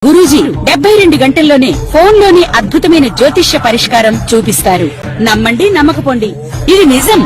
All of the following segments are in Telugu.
గురూజీ 72 గంటల్లోనే ఫోన్ లోని అద్భుతమైన జ్యోతిష్య పరిష్కారం చూపిస్తారు. నమ్మండి, నమ్మకపోండి, ఇది నిజం.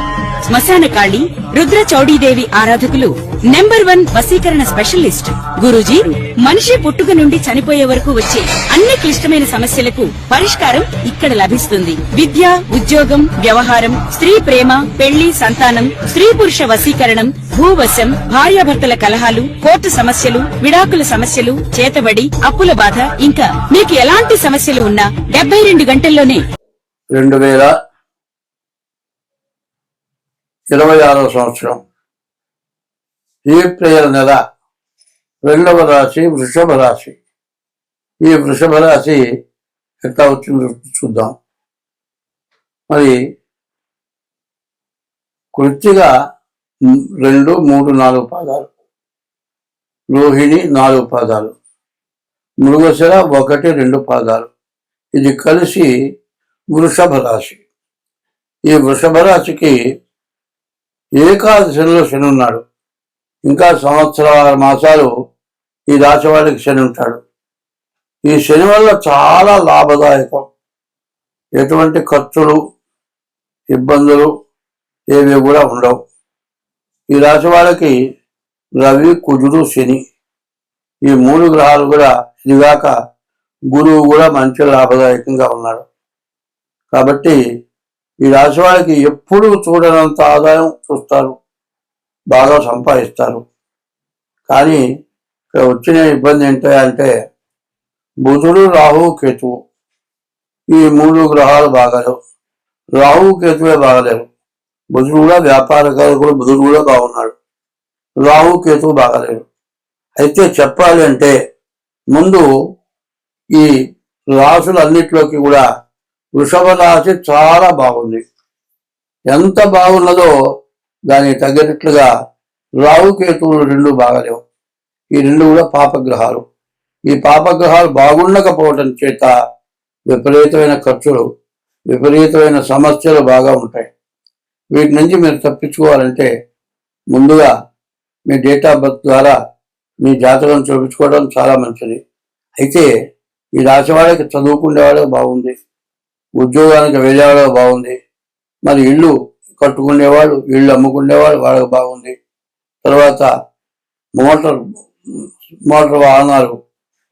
శ్మశాన కాళి రుద్ర చౌడీదేవి ఆరాధకులు నంబర్ 1 వశీకరణ స్పెషలిస్ట్ గురూజీ. మనిషి పుట్టుక నుండి చనిపోయే వరకు వచ్చే అన్ని క్లిష్టమైన సమస్యలకు పరిష్కారం ఇక్కడ లభిస్తుంది. విద్య, ఉద్యోగం, వ్యవహారం, స్త్రీ ప్రేమ, పెళ్లి, సంతానం, స్త్రీ పురుష వశీకరణం, భూవశం, భార్యాభర్తల కలహాలు, కోర్టు సమస్యలు, విడాకుల సమస్యలు, చేతబడి, అప్పుల బాధ, ఇంకా మీకు ఎలాంటి సమస్యలు ఉన్నా 72 గంటల్లోనే 2026 సంవత్సరం ఏప్రిల్ నెల 2వ రాశి వృషభ రాశి. ఈ వృషభ రాశి ఎట్లా వచ్చిందో చూద్దాం. మరి కృత్తిక 2, 3, 4 పాదాలు, రోహిణి 4 పాదాలు, మృగశిర 1, 2 పాదాలు. ఇది కలిసి వృషభ రాశి. ఈ వృషభ రాశికి ఏకాదశిలో శని ఉన్నాడు. ఇంకా 6 మాసాలు ఈ రాశి వాళ్ళకి శని ఉంటాడు. ఈ శని వల్ల చాలా లాభదాయకం. ఎటువంటి ఖర్చులు, ఇబ్బందులు ఏవి కూడా ఉండవు. ఈ రాశి వాళ్ళకి రవి, కుజుడు, శని ఈ 3 గ్రహాలు కూడా, ఇదిగాక గురువు కూడా మంచి లాభదాయకంగా ఉన్నాడు. కాబట్టి ఈ రాశి వాళ్ళకి ఎప్పుడూ చూడనంత ఆదాయం చూస్తారు, బాగా సంపాదిస్తారు. కానీ ఇక్కడ వచ్చిన ఇబ్బంది ఏంటంటే బుధుడు, రాహు, కేతువు ఈ 3 గ్రహాలు బాగలేవు. రాహు, కేతువే బాగలేరు. బుధుడు కూడా వ్యాపారకారుడు, బుధుడు కూడా బాగున్నాడు. రాహు, కేతువు బాగలేరు. అయితే చెప్పాలి అంటే ముందు ఈ రాశులన్నిటిలోకి కూడా వృషభ రాశి చాలా బాగుంది. ఎంత బాగున్నదో దానికి తగ్గట్లుగా రాహుకేతువులు 2 బాగలేవు. ఈ 2 కూడా పాపగ్రహాలు. ఈ పాపగ్రహాలు బాగుండకపోవడం చేత విపరీతమైన ఖర్చులు, విపరీతమైన సమస్యలు బాగా ఉంటాయి. వీటి నుంచి మీరు తప్పించుకోవాలంటే ముందుగా మీ డేట్ ఆఫ్ బర్త్ ద్వారా మీ జాతకం చూపించుకోవడం చాలా మంచిది. అయితే ఈ రాశి వాళ్ళకి చదువుకునేవాళ్ళకి బాగుంది, ఉద్యోగానికి వెళ్ళేవాళ్ళకి బాగుంది, మరి ఇల్లు కట్టుకునేవాళ్ళు, ఇళ్ళు అమ్ముకునేవాళ్ళు వాళ్ళకి బాగుంది. తర్వాత మోటార్ వాహనాలు,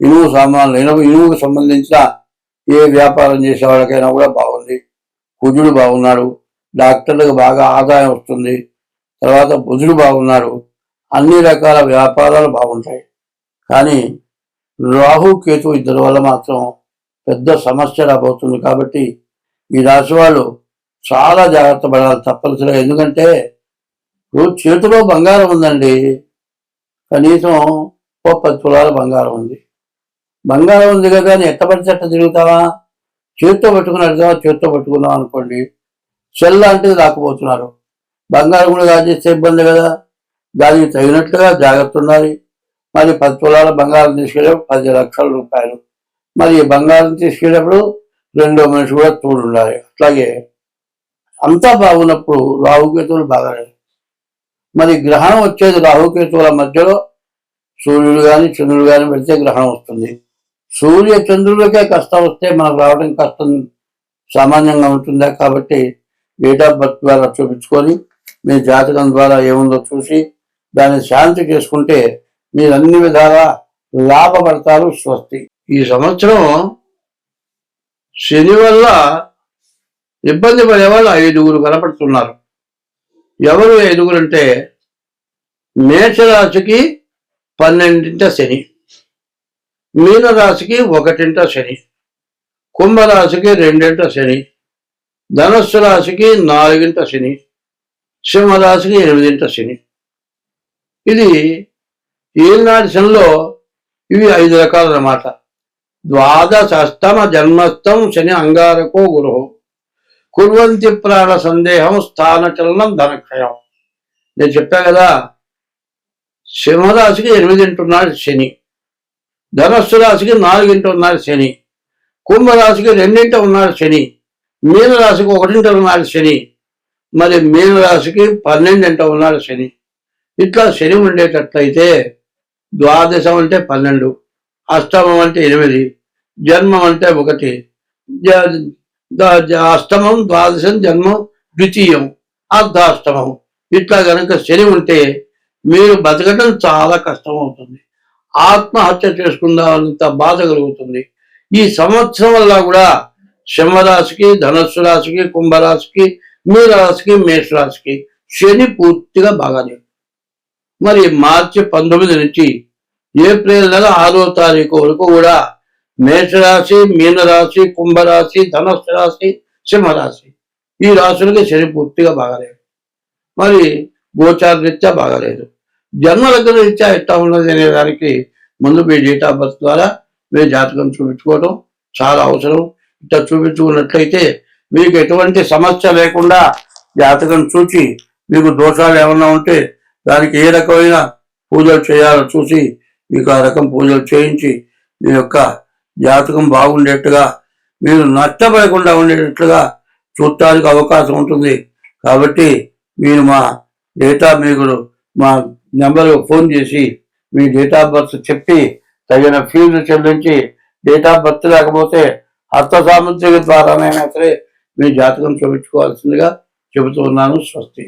ఇనుము సామాన్లు, ఇనుముకు సంబంధించిన ఏ వ్యాపారం చేసే వాళ్ళకైనా కూడా బాగుంది. కుజుడు బాగున్నాడు, డాక్టర్లకు బాగా ఆదాయం వస్తుంది. తర్వాత బుధుడు బాగున్నాడు, అన్ని రకాల వ్యాపారాలు బాగుంటాయి. కానీ రాహు, కేతు ఇద్దరి వల్ల మాత్రం పెద్ద సమస్య రాబోతుంది. కాబట్టి ఈ రాశి వాళ్ళు చాలా జాగ్రత్త పడాలి తప్పనిసరిగా. ఎందుకంటే చేతిలో బంగారం ఉందండి, కనీసం 10 తులాల బంగారం ఉంది. బంగారం ఉంది కదా అని ఎట్టబడి చెట్ట తిరుగుతావా? చేతితో పట్టుకున్నట్టుగా చేతితో పట్టుకున్నాం అనుకోండి, సెల్ లాంటిది రాకపోతున్నారు. బంగారం కూడా కాజేస్తే ఇబ్బంది కదా. దానికి తగినట్లుగా జాగ్రత్త ఉండాలి. మరి 10 తులాల బంగారం తీసుకెళ్ళేప్పుడు 10 లక్షల రూపాయలు. మరి ఈ బంగారం తీసుకెళ్ళేప్పుడు 2వ మనిషి కూడా తోడు ఉండాలి. అట్లాగే అంతా బాగున్నప్పుడు రాహుకేతువులు బాగాలేదు. మరి గ్రహణం వచ్చేది రాహుకేతువుల మధ్యలో సూర్యుడు కానీ చంద్రుడు కానీ పెడితే గ్రహణం వస్తుంది. సూర్య చంద్రుడికే కష్టం వస్తే మనకు రావడం కష్టం సామాన్యంగా ఉంటుందా? కాబట్టి డేట్ ఆఫ్ బర్త్ ద్వారా చూపించుకొని మీ జాతకం ద్వారా ఏముందో చూసి దాన్ని శాంతి చేసుకుంటే మీరు అన్ని విధాలా లాభపడతారు. స్వస్తి. ఈ సంవత్సరం శని వల్ల ఇబ్బంది పడేవాళ్ళు 5 కనపడుతున్నారు. ఎవరు 5 అంటే మేషరాశికి 12ంట శని, మీనరాశికి 1ంట శని, కుంభరాశికి 2ంట శని, ధనస్సు రాశికి 4ంట శని, సింహరాశికి 8ంట శని. ఇది ఏనాటి శనిలో ఇవి 5 రకాలు అన్నమాట. ద్వాదశస్తమ జన్మస్థం శని అంగారకో గురు కుర్వంతి ప్రాణ సందేహం స్థానచలనం ధనక్షయం. నేను చెప్పా కదా, సింహరాశికి 8 ఉన్నాడు శని, ధనస్సు రాశికి 4 ఉన్నాడు శని, కుంభరాశికి 2 ఉన్నాడు శని, మీనరాశికి 1 ఉన్నాడు శని, మరి మీనరాశికి 12 ఉన్నాడు శని. ఇట్లా శని ఉండేటట్లయితే ద్వాదశం అంటే 12, అష్టమం అంటే 8, జన్మం అంటే 1, అష్టమం, ద్వాదశం, జన్మం, ద్వితీయం, అర్ధాష్టమం. ఇట్లా కనుక శని ఉంటే మీరు బతకడం చాలా కష్టం అవుతుంది. ఆత్మహత్య చేసుకుందామంత బాధ కలుగుతుంది. ఈ సంవత్సరం వల్ల కూడా సింహరాశికి, ధనస్సు రాశికి, కుంభరాశికి, మీనరాశికి, మేషరాశికి శని పూర్తిగా బాగాలేదు. మరి మార్చి 19 నుంచి ఏప్రిల్ నెల 6వ తారీఖు వరకు కూడా మేషరాశి, మీనరాశి, కుంభరాశి, ధనస్సు రాశి, సింహరాశి ఈ రాశులకి శని పూర్తిగా బాగాలేదు. మరి గోచార రీత్యా బాగాలేదు. జన్మలగ్న రీత్యా ఎట్లా ఉన్నది అనే దానికి ముందు మీ డేట్ ఆఫ్ బర్త్ ద్వారా మీ జాతకం చూపించుకోవడం చాలా అవసరం. ఇట్లా చూపించుకున్నట్లయితే మీకు ఎటువంటి సమస్య లేకుండా జాతకం చూసి మీకు దోషాలు ఏమన్నా ఉంటే దానికి ఏ రకమైన పూజలు చేయాలో చూసి మీకు ఆ రకం పూజలు చేయించి మీ యొక్క జాతకం బాగుండేట్టుగా మీరు నష్టపడకుండా ఉండేటట్లుగా చూడటానికి అవకాశం ఉంటుంది. కాబట్టి మీరు మా మా నెంబర్కు ఫోన్ చేసి మీ డేట్ ఆఫ్ బర్త్ చెప్పి తగిన ఫీజు చెల్లించి, డేట్ ఆఫ్ బర్త్ లేకపోతే హస్త సాముద్రిక ద్వారానైనా సరే మీ జాతకం చూపించుకోవాల్సిందిగా చెబుతూ ఉన్నాను. స్వస్తి.